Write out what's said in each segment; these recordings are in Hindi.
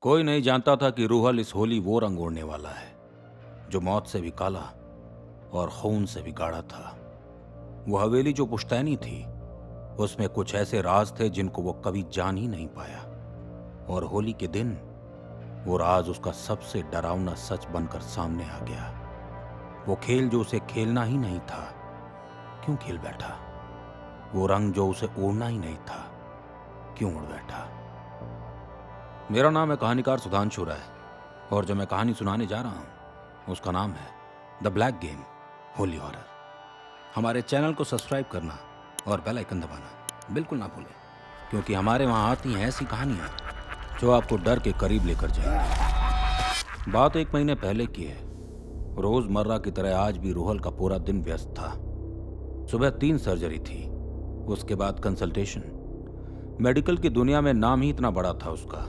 कोई नहीं जानता था कि रूहल इस होली वो रंग ओढ़ने वाला है जो मौत से भी काला और खून से भी गाढ़ा था। वो हवेली जो पुश्तैनी थी, उसमें कुछ ऐसे राज थे जिनको वो कभी जान ही नहीं पाया। और होली के दिन वो राज उसका सबसे डरावना सच बनकर सामने आ गया। वो खेल जो उसे खेलना ही नहीं था, क्यों खेल बैठा? वो रंग जो उसे ओढ़ना ही नहीं था, क्यों ओढ़ बैठा? मेरा नाम है कहानीकार सुधांशु राय, और जो मैं कहानी सुनाने जा रहा हूं उसका नाम है the black game, Holi horror. हमारे चैनल को सब्सक्राइब करना और बेल आइकन दबाना बिल्कुल ना भूलें, क्योंकि हमारे वहां आती हैं ऐसी कहानियां जो आपको डर के करीब लेकर जाएंगी। बात 1 महीने पहले की है। रोजमर्रा की तरह आज भी रूहल का पूरा दिन व्यस्त था। सुबह 3 सर्जरी थी, उसके बाद कंसल्टेशन। मेडिकल की दुनिया में नाम ही इतना बड़ा था उसका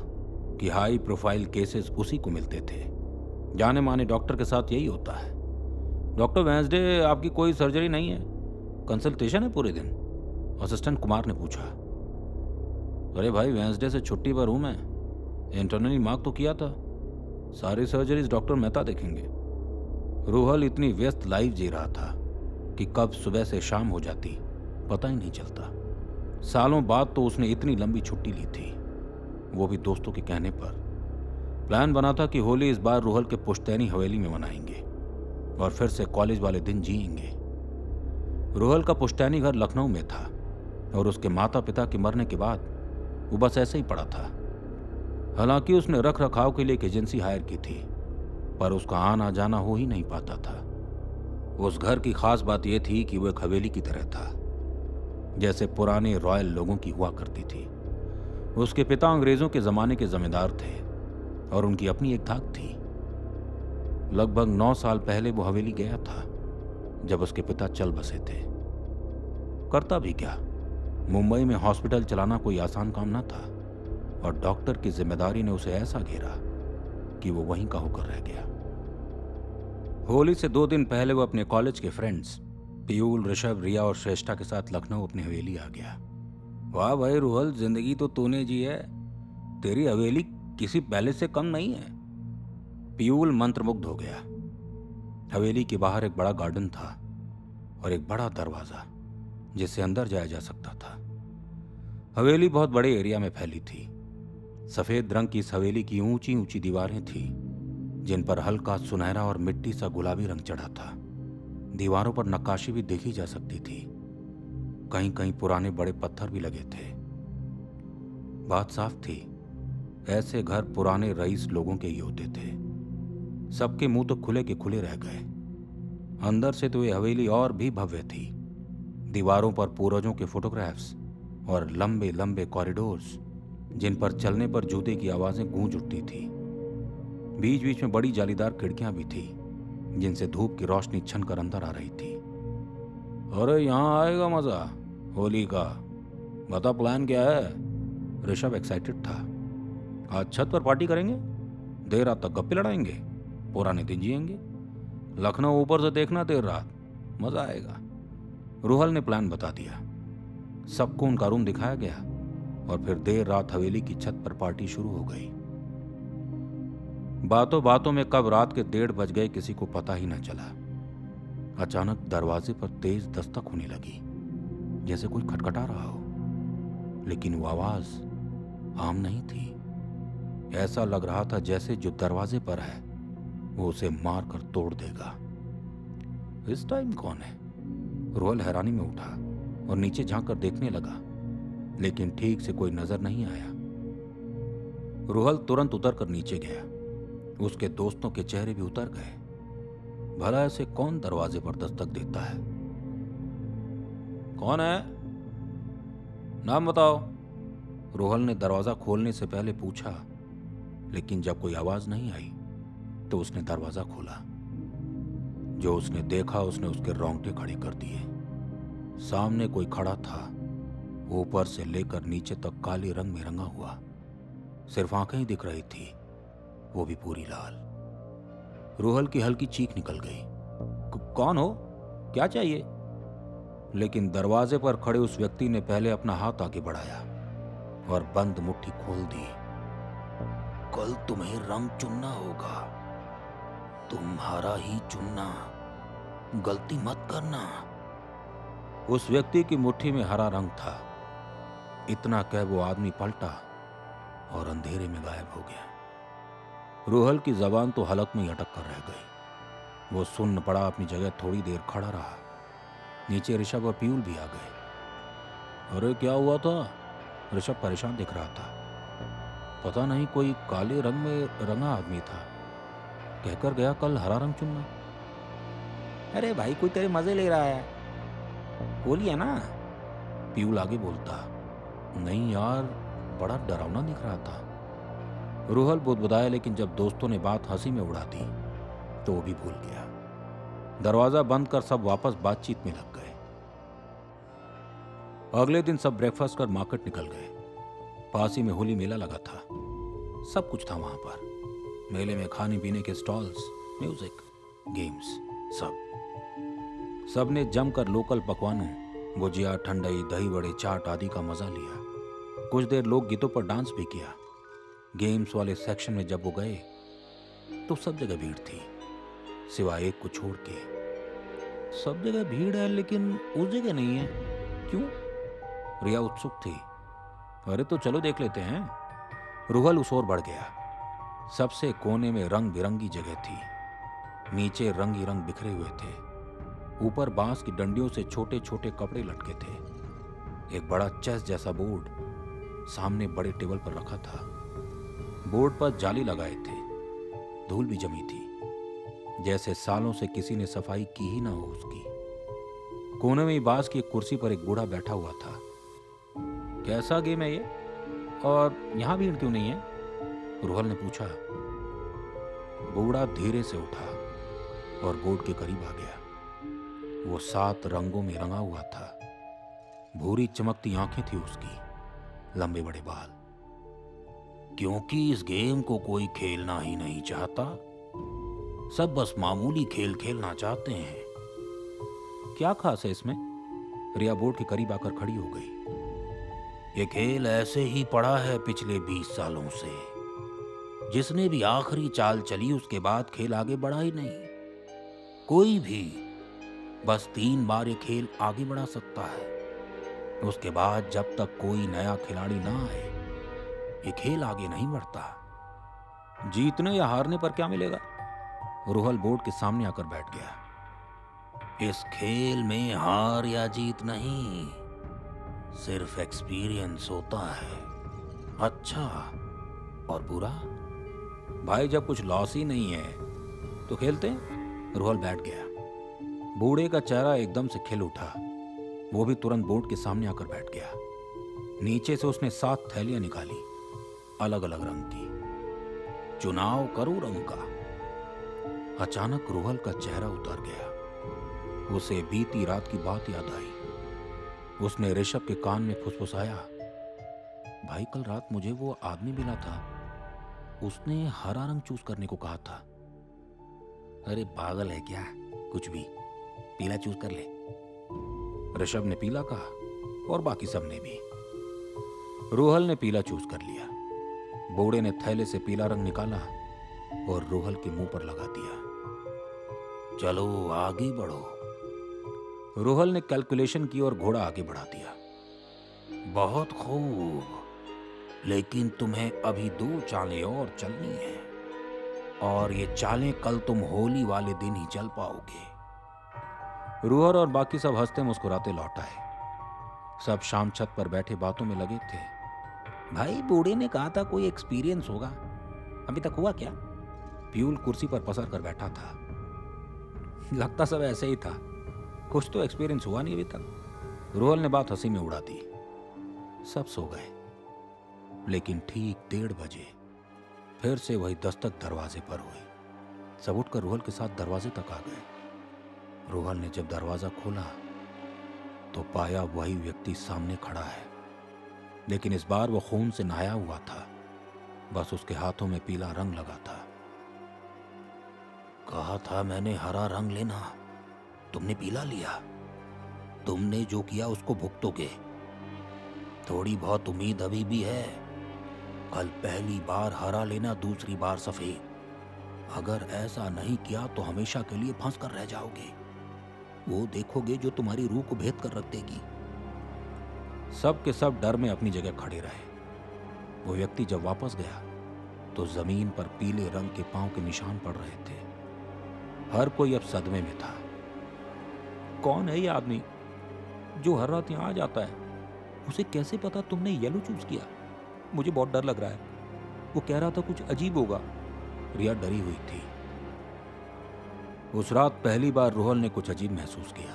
कि हाई प्रोफाइल केसेस उसी को मिलते थे। जाने माने डॉक्टर के साथ यही होता है। डॉक्टर वेंसडे, आपकी कोई सर्जरी नहीं है, कंसल्टेशन है पूरे दिन? असिस्टेंट कुमार ने पूछा। अरे भाई, वेंसडे से छुट्टी पर हूं मैं, इंटरनली मार्क तो किया था। सारी सर्जरीज डॉक्टर मेहता देखेंगे। रूहल इतनी व्यस्त लाइफ जी रहा था कि कब सुबह से शाम हो जाती पता ही नहीं चलता। सालों बाद तो उसने इतनी लंबी छुट्टी ली थी, वो भी दोस्तों के कहने पर। प्लान बना था कि होली इस बार रूहल के पुश्तैनी हवेली में मनाएंगे और फिर से कॉलेज वाले दिन जिएंगे। रूहल का पुश्तैनी घर लखनऊ में था और उसके माता पिता के मरने के बाद वो बस ऐसे ही पड़ा था। हालांकि उसने रख रखाव के लिए एक एजेंसी हायर की थी, पर उसका आना जाना हो ही नहीं पाता था। उस घर की खास बात यह थी कि वो एक हवेली की तरह था, जैसे पुराने रॉयल लोगों की हुआ करती थी। उसके पिता अंग्रेजों के जमाने के जमींदार थे और उनकी अपनी एक धाक थी। लगभग 9 साल पहले वो हवेली गया था, जब उसके पिता चल बसे थे। करता भी क्या, मुंबई में हॉस्पिटल चलाना कोई आसान काम ना था, और डॉक्टर की जिम्मेदारी ने उसे ऐसा घेरा कि वो वहीं का होकर रह गया। होली से 2 दिन पहले वो अपने कॉलेज के फ्रेंड्स पीयूल, ऋषभ, रिया और श्रेष्ठा के साथ लखनऊ अपनी हवेली आ गया। वाह भाई रूहल, जिंदगी तो तूने जी है, तेरी हवेली किसी पैलेस से कम नहीं है। पीयूल मंत्रमुग्ध हो गया। हवेली के बाहर एक बड़ा गार्डन था और एक बड़ा दरवाजा जिससे अंदर जाया जा सकता था। हवेली बहुत बड़े एरिया में फैली थी। सफेद रंग की इस हवेली की ऊंची ऊंची दीवारें थी, जिन पर हल्का सुनहरा और मिट्टी सा गुलाबी रंग चढ़ा था। दीवारों पर नक्काशी भी देखी जा सकती थी, कहीं कहीं पुराने बड़े पत्थर भी लगे थे। बात साफ थी, ऐसे घर पुराने रईस लोगों के ही होते थे। सबके मुंह तो खुले के खुले रह गए। अंदर से तो ये हवेली और भी भव्य थी। दीवारों पर पूर्वजों के फोटोग्राफ्स और लंबे लंबे कॉरिडोर्स, जिन पर चलने पर जूते की आवाजें गूंज उठती थी। बीच बीच में बड़ी जालीदार खिड़कियां भी थी, जिनसे धूप की रोशनी छनकर अंदर आ रही थी। अरे यहाँ आएगा मजा होली का, बता प्लान क्या है? ऋषभ एक्साइटेड था। आज छत पर पार्टी करेंगे, देर रात तक गप्पे लड़ाएंगे, पुराने दिन जिएंगे। लखनऊ ऊपर से देखना देर रात, मजा आएगा। रूहल ने प्लान बता दिया। सबको उनका रूम दिखाया गया और फिर देर रात हवेली की छत पर पार्टी शुरू हो गई। बातों बातों में कब रात के 1:30 बज गए किसी को पता ही न चला। अचानक दरवाजे पर तेज दस्तक होने लगी, जैसे कोई खटखटा रहा हो, लेकिन वो आवाज आम नहीं थी। ऐसा लग रहा था जैसे जो दरवाजे पर है वो उसे मार कर तोड़ देगा। इस टाइम कौन है? रोहल हैरानी में उठा और नीचे झांक कर देखने लगा, लेकिन ठीक से कोई नजर नहीं आया। रोहल तुरंत उतर कर नीचे गया। उसके दोस्तों के चेहरे भी उतर गए। भला ऐसे कौन दरवाजे पर दस्तक देता है? कौन है? नाम बताओ, रोहल ने दरवाजा खोलने से पहले पूछा, लेकिन जब कोई आवाज नहीं आई तो उसने दरवाजा खोला। जो उसने देखा उसने उसके रोंगटे खड़े कर दिए। सामने कोई खड़ा था, ऊपर से लेकर नीचे तक काले रंग में रंगा हुआ। सिर्फ आंखें ही दिख रही थी, वो भी पूरी लाल। रोहल की हल्की चीख निकल गई। कौन हो? क्या चाहिए? लेकिन दरवाजे पर खड़े उस व्यक्ति ने पहले अपना हाथ आगे बढ़ाया और बंद मुट्ठी खोल दी। कल तुम्हें रंग चुनना होगा, तुम्हारा ही चुनना, गलती मत करना। उस व्यक्ति की मुट्ठी में हरा रंग था। इतना कह वो आदमी पलटा और अंधेरे में गायब हो गया। रूहल की जबान तो हलक में ही अटक कर रह गई। वो सुन्न पड़ा अपनी जगह थोड़ी देर खड़ा रहा। नीचे ऋषभ और पीयूल भी आ गए। अरे क्या हुआ था? ऋषभ परेशान दिख रहा था। पता नहीं, कोई काले रंग में रंगा आदमी था, कहकर गया कल हरा रंग चुनना। अरे भाई, कोई तेरे मजे ले रहा है, होली है ना। पीयूल आगे बोलता। नहीं यार, बड़ा डरावना दिख रहा था। रूहल बुदबुदाया, लेकिन जब दोस्तों ने बात हंसी में उड़ा दी तो वो भी भूल गया। दरवाजा बंद कर सब वापस बातचीत में लग गए। अगले दिन सब ब्रेकफास्ट कर मार्केट निकल गए। पास ही में होली मेला लगा था। सब कुछ था वहां पर। मेले में खाने पीने के स्टॉल्स, म्यूजिक, गेम्स, सब ने जमकर लोकल पकवानों, गुजिया, ठंडाई, दही बड़े, चाट आदि का मजा लिया। कुछ देर लोक गीतों पर डांस भी किया। गेम्स वाले सेक्शन में जब वो गए तो सब जगह भीड़ थी, सिवाय एक को छोड़ के। सब जगह भीड़ है लेकिन उस जगह नहीं है, क्यों? रिया उत्सुक थी। अरे तो चलो देख लेते हैं। रूहल उस ओर बढ़ गया। सबसे कोने में रंग बिरंगी जगह थी। नीचे रंग ही रंग बिखरे हुए थे। ऊपर बांस की डंडियों से छोटे छोटे कपड़े लटके थे। एक बड़ा चेस जैसा बोर्ड सामने बड़े टेबल पर रखा था। बोर्ड पर जाली लगाए थे। धूल भी जमी थी, जैसे सालों से किसी ने सफाई की ही ना हो उसकी। कोने में ही बांस की एक कुर्सी पर एक बूढ़ा बैठा हुआ था। कैसा गेम है ये, और यहां भीड़ क्यों नहीं है? रूहल ने पूछा। बूढ़ा धीरे से उठा और बोर्ड के करीब आ गया। वो 7 रंगों में रंगा हुआ था। भूरी चमकती आंखें थी उसकी, लंबे बड़े बाल। क्योंकि इस गेम को कोई खेलना ही नहीं चाहता, सब बस मामूली खेल खेलना चाहते हैं। क्या खास है इसमें? रिया बोर्ड के करीब आकर खड़ी हो गई। ये खेल ऐसे ही पड़ा है पिछले 20 सालों से। जिसने भी आखिरी चाल चली उसके बाद खेल आगे बढ़ा ही नहीं। कोई भी बस 3 बार ये खेल आगे बढ़ा सकता है। उसके बाद जब तक कोई नया खिलाड़ी ना आए, ये खेल आगे नहीं बढ़ता। जीतने या हारने पर क्या मिलेगा? रूहल बोर्ड के सामने आकर बैठ गया। इस खेल में हार या जीत नहीं, सिर्फ एक्सपीरियंस होता है, अच्छा और बुरा। भाई, जब कुछ लॉस ही नहीं है तो खेलते हैं। रूहल बैठ गया। बूढ़े का चेहरा एकदम से खिल उठा। वो भी तुरंत बोर्ड के सामने आकर बैठ गया। नीचे से उसने 7 थैलियां निकाली, अलग अलग रंग की। चुनाव करो रंग का। अचानक रूहल का चेहरा उतर गया। उसे बीती रात की बात याद आई। उसने ऋषभ के कान में फुसफुसाया, भाई कल रात मुझे वो आदमी मिला था, उसने हरा रंग चूज करने को कहा था। अरे पागल है क्या, कुछ भी, पीला चूज कर ले। ऋषभ ने पीला कहा और बाकी सब ने भी। रूहल ने पीला चूज कर लिया। बूढ़े ने थैले से पीला रंग निकाला और रूहल के मुंह पर लगा दिया। चलो आगे बढ़ो। रूहल ने कैलकुलेशन की और घोड़ा आगे बढ़ा दिया। बहुत खूब, लेकिन तुम्हें अभी 2 चालें और चलनी है, और ये चालें कल तुम होली वाले दिन ही चल पाओगे। रूहल और बाकी सब हंसते मुस्कुराते लौट आए। सब शाम छत पर बैठे बातों में लगे थे। भाई, बूढ़े ने कहा था कोई एक्सपीरियंस होगा, अभी तक हुआ क्या? पीयूल कुर्सी पर पसर कर बैठा था। लगता सब ऐसे ही था, कुछ तो एक्सपीरियंस हुआ नहीं अभी तक। रूहल ने बात हंसी में उड़ा दी। सब सो गए, लेकिन ठीक 1:30 बजे फिर से वही दस्तक दरवाजे पर हुई। सब उठकर रूहल के साथ दरवाजे तक आ गए। रूहल ने जब दरवाजा खोला तो पाया वही व्यक्ति सामने खड़ा है, लेकिन इस बार वो खून से नहाया हुआ था। बस उसके हाथों में पीला रंग लगा था। कहा था मैंने हरा रंग लेना, तुमने पीला लिया। तुमने जो किया उसको भुगतोगे। थोड़ी बहुत उम्मीद अभी भी है, कल पहली बार हरा लेना, दूसरी बार सफेद। अगर ऐसा नहीं किया तो हमेशा के लिए फंस कर रह जाओगे। वो देखोगे जो तुम्हारी रूह को भेद कर रख देगी। सब के सब डर में अपनी जगह खड़े रहे। वो व्यक्ति जब वापस गया तो जमीन पर पीले रंग के पांव के निशान पड़ रहे थे। हर कोई अब सदमे में था। कौन है ये आदमी जो हर रात यहां आ जाता है? उसे कैसे पता तुमने येलो चूज किया? मुझे बहुत डर लग रहा है। वो कह रहा था कुछ अजीब होगा। रिया डरी हुई थी। उस रात पहली बार रोहल ने कुछ अजीब महसूस किया।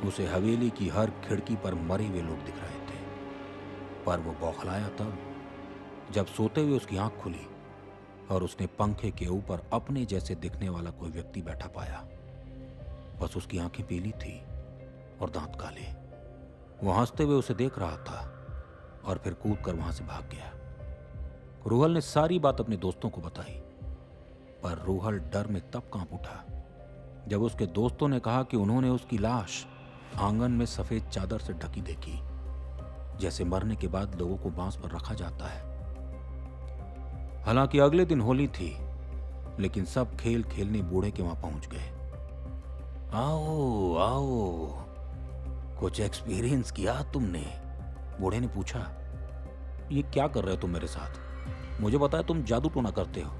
उसे हवेली की हर खिड़की पर मरे हुए लोग दिख रहे थे, पर वो बौखलाया तब जब सोते हुए उसकी आंख खुली और उसने पंखे के ऊपर अपने जैसे दिखने वाला कोई व्यक्ति बैठा पाया। बस उसकी आंखें पीली थी और दांत काले। वो हंसते हुए उसे देख रहा था और फिर कूद कर वहां से भाग गया। रूहल ने सारी बात अपने दोस्तों को बताई, पर रूहल डर में तब कांप उठा जब उसके दोस्तों ने कहा कि उन्होंने उसकी लाश आंगन में सफेद चादर से ढकी देखी, जैसे मरने के बाद लोगों को बांस पर रखा जाता है। हालांकि अगले दिन होली थी, लेकिन सब खेल खेलने बूढ़े के वहां पहुंच गए। आओ आओ, कुछ एक्सपीरियंस किया तुमने? बूढ़े ने पूछा। ये क्या कर रहे हो तुम मेरे साथ? मुझे पता है तुम जादू टोना करते हो।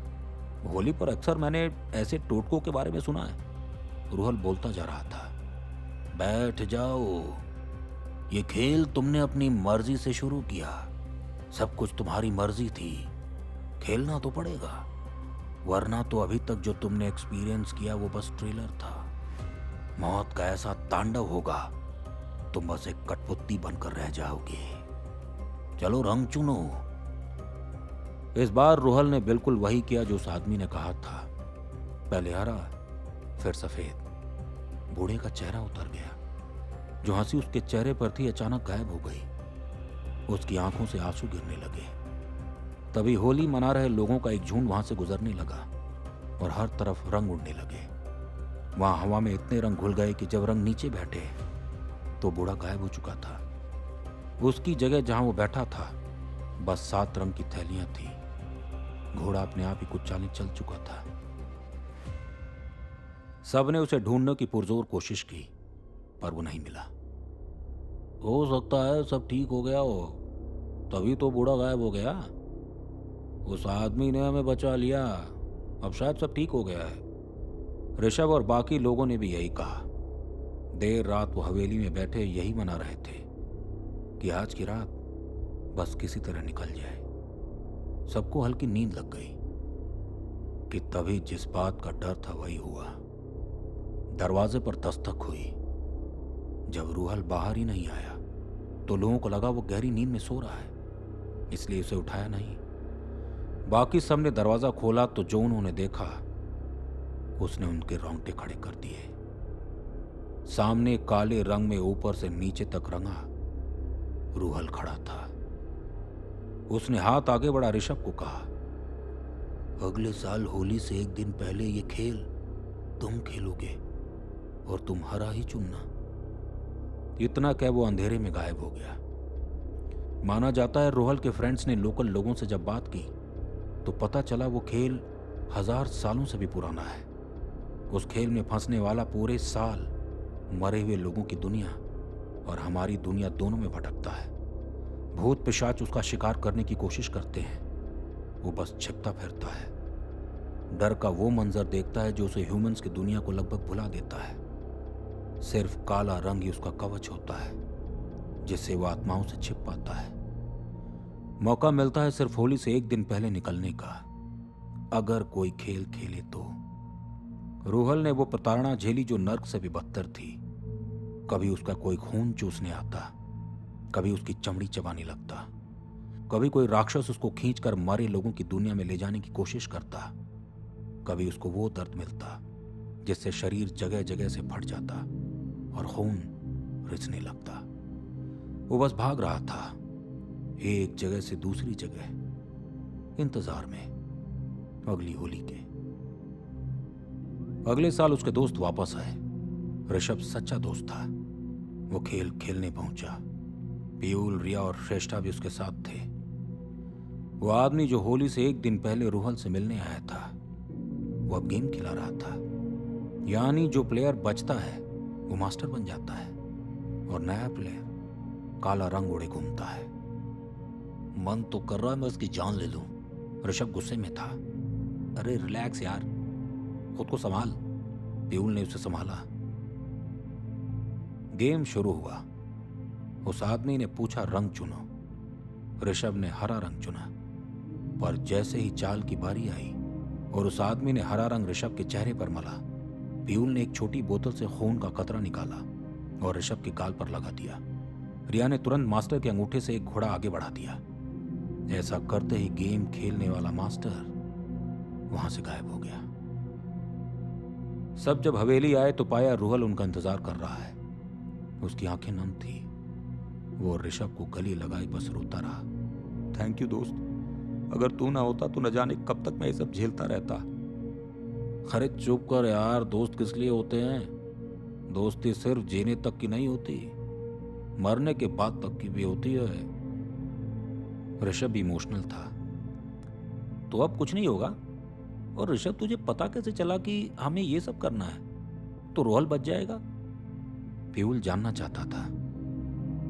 होली पर अक्सर मैंने ऐसे टोटकों के बारे में सुना है। रूहल बोलता जा रहा था। बैठ जाओ। ये खेल तुमने अपनी मर्जी से शुरू किया। सब कुछ तुम्हारी मर्जी थी। खेलना तो पड़ेगा, वरना तो अभी तक जो तुमने एक्सपीरियंस किया वो बस ट्रेलर था। मौत का ऐसा तांडव होगा तुम बस एक कठपुतली बनकर रह जाओगे। चलो रंग चुनो। इस बार रोहल ने बिल्कुल वही किया जो उस आदमी ने कहा था। पहले हरा, फिर सफेद। बूढ़े का चेहरा उतर गया। जो हंसी उसके चेहरे पर थी अचानक गायब हो गई। उसकी आंखों से आंसू गिरने लगे। तभी होली मना रहे लोगों का एक झुंड वहां से गुजरने लगा और हर तरफ रंग उड़ने लगे। वहां हवा में इतने रंग घुल गए कि जब रंग नीचे बैठे तो बूढ़ा गायब हो चुका था। उसकी जगह जहां वो बैठा था बस 7 रंग की थैलियां थी। घोड़ा अपने आप ही कुछ चालें चल चुका था। सबने उसे ढूंढने की पुरजोर कोशिश की, पर वो नहीं मिला। हो सकता है सब ठीक हो गया हो, तभी तो बूढ़ा गायब हो गया। उस आदमी ने हमें बचा लिया, अब शायद सब ठीक हो गया है। ऋषभ और बाकी लोगों ने भी यही कहा। देर रात वो हवेली में बैठे यही मना रहे थे कि आज की रात बस किसी तरह निकल जाए। सबको हल्की नींद लग गई कि तभी जिस बात का डर था वही हुआ। दरवाजे पर दस्तक हुई। जब रूहल बाहर ही नहीं आया तो लोगों को लगा वो गहरी नींद में सो रहा है, इसलिए उसे उठाया नहीं। बाकी सबने दरवाजा खोला तो जो उन्होंने देखा उसने उनके रोंगटे खड़े कर दिए। सामने काले रंग में ऊपर से नीचे तक रंगा रूहल खड़ा था। उसने हाथ आगे बढ़ा ऋषभ को कहा, अगले साल होली से एक दिन पहले ये खेल तुम खेलोगे और तुम हरा ही चुनना। इतना कह वो अंधेरे में गायब हो गया। माना जाता है रोहल के फ्रेंड्स ने लोकल लोगों से जब बात की तो पता चला वो खेल 1000 सालों से भी पुराना है। उस खेल में फंसने वाला पूरे साल मरे हुए लोगों की दुनिया और हमारी दुनिया दोनों में भटकता है। भूत पिशाच उसका शिकार करने की कोशिश करते हैं। वो बस छिपता फिरता है। डर का वो मंजर देखता है जो उसे ह्यूमंस की दुनिया को लगभग भुला देता है। सिर्फ काला रंग ही उसका कवच होता है जिससे वो आत्माओं से छिप पाता है। मौका मिलता है सिर्फ होली से एक दिन पहले निकलने का, अगर कोई खेल खेले तो। रूहल ने वो प्रताड़ना झेली जो नर्क से भी बदतर थी। कभी उसका कोई खून चूसने आता, कभी उसकी चमड़ी चबाने लगता, कभी कोई राक्षस उसको खींचकर मरे लोगों की दुनिया में ले जाने की कोशिश करता, कभी उसको वो दर्द मिलता जिससे शरीर जगह जगह से फट जाता और खून रिसने लगता। वो बस भाग रहा था एक जगह से दूसरी जगह, इंतजार में अगली होली के। अगले साल उसके दोस्त वापस आए। ऋषभ सच्चा दोस्त था। वो खेल खेलने पहुंचा। पीयूल, रिया और श्रेष्ठा भी उसके साथ थे। वो आदमी जो होली से एक दिन पहले रूहल से मिलने आया था, वो अब गेम खिला रहा था। यानी जो प्लेयर बचता है वो मास्टर बन जाता है और नया प्लेयर काला रंग ओढ़े घूमता है। मन तो कर रहा है मैं उसकी जान ले लूं। ऋषभ गुस्से में था। अरे रिलैक्स यार, खुद को संभाल। पीयूल ने उसे संभाला। गेम शुरू हुआ। उस आदमी ने पूछा रंग चुनो। ऋषभ ने हरा रंग चुना, पर जैसे ही चाल की बारी आई और उस आदमी ने हरा रंग ऋषभ के चेहरे पर मला, पीयूल ने एक छोटी बोतल से खून का कतरा निकाला और ऋषभ के गाल पर लगा दिया। रिया ने तुरंत मास्टर के अंगूठे से एक घोड़ा आगे बढ़ा दिया। ऐसा करते ही गेम खेलने वाला मास्टर वहां से गायब हो गया। सब जब हवेली आए तो पाया रूहल उनका इंतजार कर रहा है। उसकी आंखें नम थी। वो ऋषभ को गले लगाए बस रोता रहा। थैंक यू दोस्त, अगर तू ना होता तो न जाने कब तक मैं ये सब झेलता रहता। अरे चुप कर यार, दोस्त किस लिए होते हैं? दोस्ती सिर्फ जीने तक की नहीं होती, मरने के बाद तक की भी होती है। ऋषभ इमोशनल था। तो अब कुछ नहीं होगा। और ऋषभ, तुझे पता कैसे चला कि हमें ये सब करना है? तो रोहल बच जाएगा? पीयूल जानना चाहता था।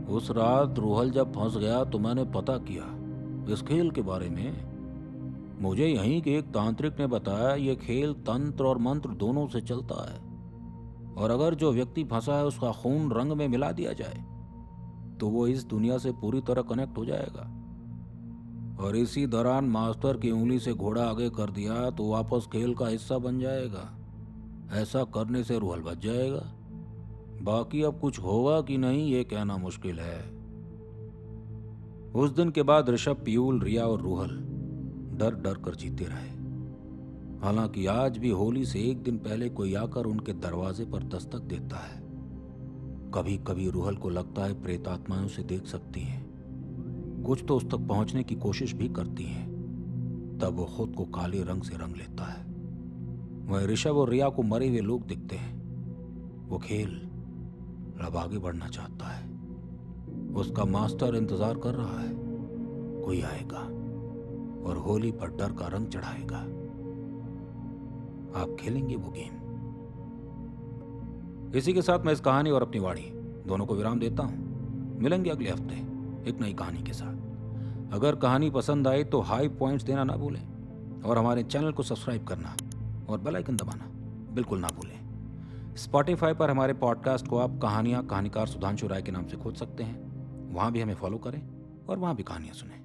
उस रात रोहल जब फंस गया तो मैंने पता किया इस खेल के बारे में। मुझे यहीं के एक तांत्रिक ने बताया ये खेल तंत्र और मंत्र दोनों से चलता है, और अगर जो व्यक्ति फंसा है उसका खून रंग में मिला दिया जाए तो वो इस दुनिया से पूरी तरह कनेक्ट हो जाएगा। और इसी दौरान मास्टर की उंगली से घोड़ा आगे कर दिया तो वापस खेल का हिस्सा बन जाएगा। ऐसा करने से रूहल बच जाएगा। बाकी अब कुछ होगा कि नहीं ये कहना मुश्किल है। उस दिन के बाद ऋषभ, पीयूल, रिया और रूहल डर डर कर जीते रहे। हालांकि आज भी होली से एक दिन पहले कोई आकर उनके दरवाजे पर दस्तक देता है। कभी कभी रूहल को लगता है प्रेतात्माओं से देख सकती हैं। कुछ तो उस तक पहुंचने की कोशिश भी करती हैं। तब वो खुद को काले रंग से रंग लेता है। वहीं ऋषभ और रिया को मरे हुए लोग दिखते हैं। वो खेल अब आगे बढ़ना चाहता है। उसका मास्टर इंतजार कर रहा है। कोई आएगा और होली पर डर का रंग चढ़ाएगा। आप खेलेंगे वो गेम। इसी के साथ मैं इस कहानी और अपनी वाणी दोनों को विराम देता हूं। मिलेंगे अगले हफ्ते एक नई कहानी के साथ। अगर कहानी पसंद आई तो हाई पॉइंट्स देना ना भूलें और हमारे चैनल को सब्सक्राइब करना और बेल आइकन दबाना बिल्कुल ना भूलें। स्पॉटिफाई पर हमारे पॉडकास्ट को आप कहानियां कहानीकार सुधांशु राय के नाम से खोज सकते हैं। वहां भी हमें फॉलो करें और वहां भी कहानियां सुनें।